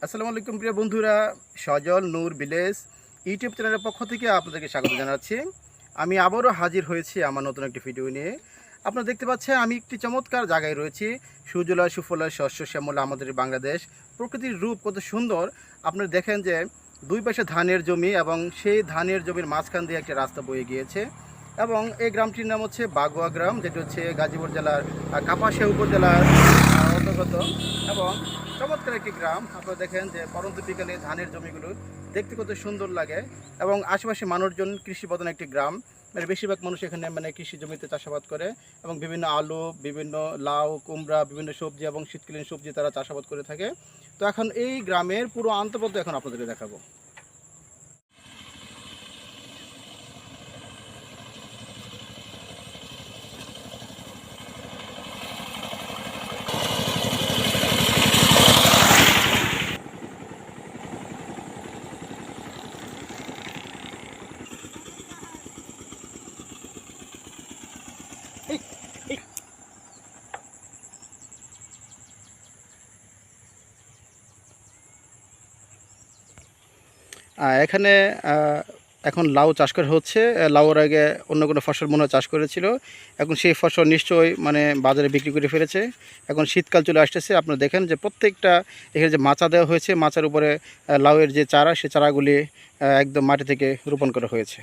আসসালামু আলাইকুম প্রিয় বন্ধুরা, সজল নূর ভিলেজ ইউটিউব চ্যানেলের পক্ষ থেকে আপনাদেরকে স্বাগত জানাচ্ছি। আমি আবারও হাজির হয়েছি আমার নতুন একটি ভিডিও নিয়ে। আপনারা দেখতে পাচ্ছেন আমি একটি চমৎকার জায়গায় রয়েছি। সুজলা সুফলা শস্য শ্যামলা আমাদের বাংলাদেশ, প্রকৃতির রূপ কত সুন্দর। আপনারা দেখেন যে দুই পাশে ধানের জমি এবং সেই ধানের জমির মাঝখান দিয়ে একটি রাস্তা বয়ে গিয়েছে এবং এই গ্রামটির নাম হচ্ছে বাগুয়া গ্রাম, যেটি হচ্ছে গাজীপুর জেলার কাপাসিয়া উপজেলার অন্তর্গত এবং চমৎকার একটি গ্রাম। আপনারা দেখেন যে পরন্ত বিকালে ধানের জমিগুলো দেখতে কত সুন্দর লাগে এবং আশেপাশে মানুষজন কৃষি প্রধান একটি গ্রাম। মানে বেশিরভাগ মানুষ এখানে কৃষি জমিতে চাষাবাদ করে এবং বিভিন্ন আলু, বিভিন্ন লাউ, কুমড়া, বিভিন্ন সবজি এবং শীতকালীন সবজি তারা চাষাবাদ করে থাকে। তো এখন এই গ্রামের পুরো আন্তঃপদ এখন আপনাদেরকে দেখাবো। এখানে এখন লাউ চাষ করা হচ্ছে। লাউর আগে অন্য কোনো ফসল মনে হয় চাষ করেছিল, এখন সেই ফসল নিশ্চয়ই বাজারে বিক্রি করে ফেলেছে। এখন শীতকাল চলে আসতেছে। আপনারা দেখেন যে প্রত্যেকটা এখানে যে মাচা দেওয়া হয়েছে, মাচার উপরে লাউয়ের যে চারা, সেই চারাগুলি একদম মাটি থেকে রোপণ করা হয়েছে।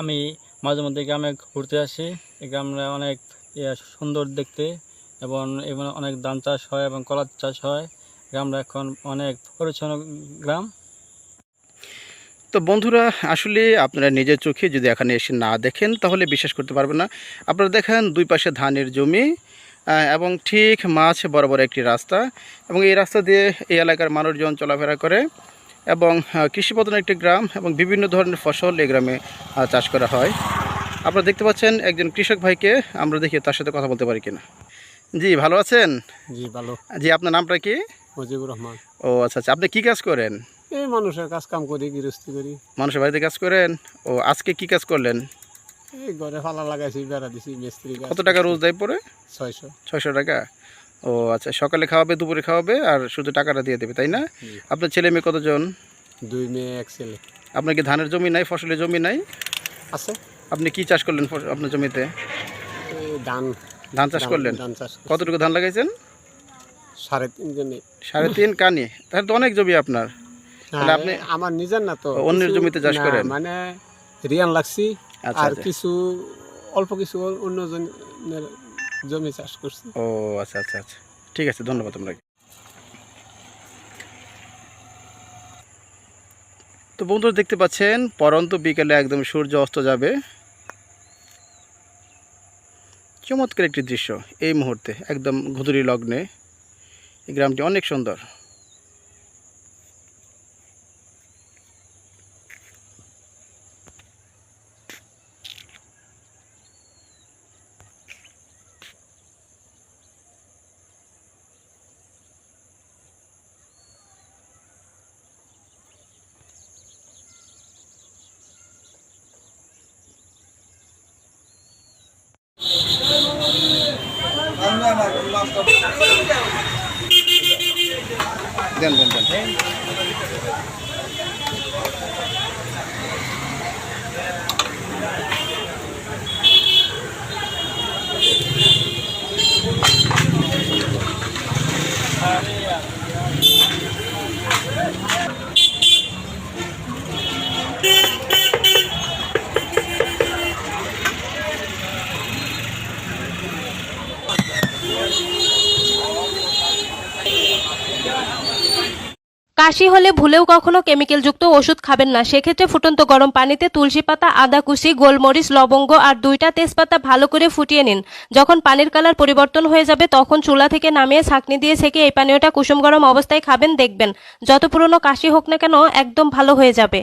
আমি মাঝে মধ্যে গ্রামে ঘুরতে আসি। এই গ্রামটা অনেক সুন্দর দেখতে এবং এখানে অনেক ধান চাষ হয় এবং কলা চাষ হয়। গ্রামটা এখন অনেক পরিচ্ছন্ন গ্রাম। তো বন্ধুরা, আসলে আপনারা নিজের চোখে যদি এখানে এসে না দেখেন তাহলে বিশ্বাস করতে পারবেন না। আপনারা দেখেন দুই পাশে ধানের জমি এবং ঠিক মাঝ বরাবর একটি রাস্তা এবং এই রাস্তা দিয়ে এই এলাকার মানুষজন চলাফেরা করে এবং কৃষিপ্রধান একটি গ্রাম এবং বিভিন্ন ধরনের ফসল এই গ্রামে চাষ করা হয়। আপনারা দেখতে পাচ্ছেন একজন কৃষক ভাইকে, আমরা দেখি তার সাথে কথা বলতে পারি কিনা। জি, ভালো আছেন? জি ভালো। জি, আপনার নামটা কি? মুজিবুর রহমান। ও আচ্ছা আচ্ছা, আপনি কি কাজ করেন? এই মানুষের কাজ কাম করি, গৃহস্থী করি। মানুষের বাড়িতে কাজ করেন? ও, আজকে কি কাজ করলেন? এই ঘরে ফালা লাগাইছি, বেড়া দিছি, মিস্ত্রি কাজ। কত টাকা রোজ দেয় পরে? 600। 600 টাকা। ও আচ্ছা, সকালে খাওয়াবে, দুপুরে খাওয়াবে আর শুধু টাকাটা দিয়ে দেবে, তাই না? আপনার ছেলে মেয়ে কতজন? 2 মেয়ে 1 ছেলে। আপনার কি ধানের জমি নাই, ফসলের জমি নাই? আছে। আপনি কি চাষ করলেন আপনার জমিতে? এই ধান ধান চাষ করলেন? ধান চাষ। কতটুকু ধান লাগাইছেন? 3.5 জমি। 3.5 কানি? তাহলে তো অনেক জমি আপনার। তাহলে আপনি আমার নিজের না তো, অন্যের জমিতে চাষ করেন? মানে রিয়ান লাগছি। আচ্ছা আর আচ্ছা। কিছু অল্প কিছু অন্য জনের জমি চাষ করছি। ও আচ্ছা আচ্ছা আচ্ছা, ঠিক আছে, ধন্যবাদ আপনাকে। তো বন্ধুরা দেখতে পাচ্ছেন পরন্ত বিকেলে একদম সূর্য অস্ত যাবে। চমৎকার একটি দৃশ্য এই মুহূর্তে, একদম ঘুদুরি লগ্নে। এই গ্রামটি অনেক সুন্দর। দেন দেন দেন। কাশি হলে ভুলেও কখনো কেমিক্যালযুক্ত ওষুধ খাবেন না। সেক্ষেত্রে ফুটন্ত গরম পানিতে তুলসী পাতা, আদা কুচি, গোলমরিচ, লবঙ্গ আর 2টা তেজপাতা ভালো করে ফুটিয়ে নিন। যখন পানির কালার পরিবর্তন হয়ে যাবে তখন চুলা থেকে নামিয়ে ছাঁকনি দিয়ে ছেঁকে এই পানীয়টা কুসুম গরম অবস্থায় খাবেন, দেখবেন যত পুরনো কাশি হোক না কেন একদম ভালো হয়ে যাবে।